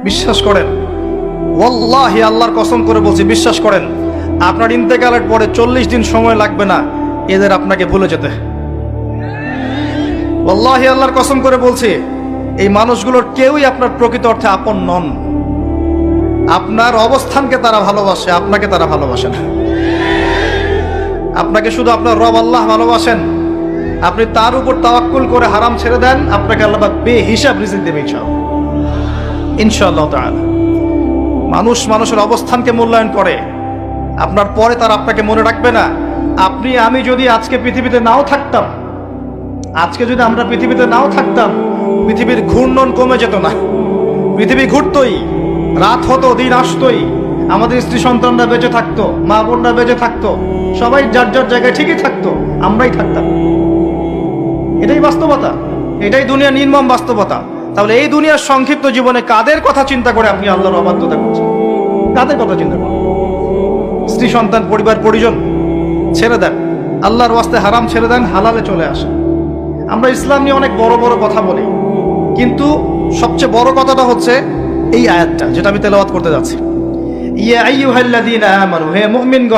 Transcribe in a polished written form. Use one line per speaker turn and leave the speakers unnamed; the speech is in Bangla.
বিশ্বাস করেন, ওয়াল্লাহি আল্লাহর কসম করে বলছি, বিশ্বাস করেন, আপনার ইন্তেকালের পরে 40 দিন সময় লাগবে না এদের আপনাকে ভুলে যেতে। ওয়াল্লাহি আল্লাহর কসম করে বলছি, এই মানুষগুলোর কেউই আপনার প্রকৃত অর্থে আপন নন। আপনার অবস্থানকে তারা ভালোবাসে, আপনাকে তারা ভালোবাসে না। আপনাকে শুধু আপনার রব আল্লাহ ভালোবাসেন। আপনি তার উপর তাওয়াক্কুল করে হারাম ছেড়ে দেন, আপনাকে আল্লাহ বেহিসাব রিজিক দেবে ইনশাআল্লাহ তাআলা। মানুষ মানুষের অবস্থানকে মূল্যায়ন করে, আপনার পরে তার আপনাকে মনে রাখবে না। আপনি আমি যদি আজকে পৃথিবীতে নাও থাকতাম, আজকে যদি আমরা পৃথিবীতে নাও থাকতাম, পৃথিবীর ঘূর্ণন কমে যেত না। পৃথিবী ঘুরতই, রাত হতো, দিন আসতোই, আমাদের স্ত্রী সন্তানরা বেঁচে থাকতো, মা বোনরা বেঁচে থাকতো, সবাই যার যার জায়গায় ঠিকই থাকতো, আমরাই থাকতাম। এটাই বাস্তবতা, এটাই দুনিয়ার নির্মম বাস্তবতা। তাহলে এই দুনিয়ার সংক্ষিপ্ত জীবনে কাদের কথা চিন্তা করে আপনি আল্লাহর অবাধ্যতা করছেন? কাদের কথা চিন্তা করেন? স্ত্রী সন্তান পরিবার পরিজন ছেড়ে দেন, আল্লাহর ওয়াস্তে হারাম ছেড়ে দেন, হালালে চলে আসেন। আমরা ইসলাম নিয়ে অনেক বড় বড় কথা বলি, কিন্তু সবচেয়ে বড় কথাটা হচ্ছে এই আয়াতটা, যেটা আমি তেলাওয়াত করতে যাচ্ছি। ইয়া আইয়ুহাল্লাযীনা আমানু, হে মুমিনগণ।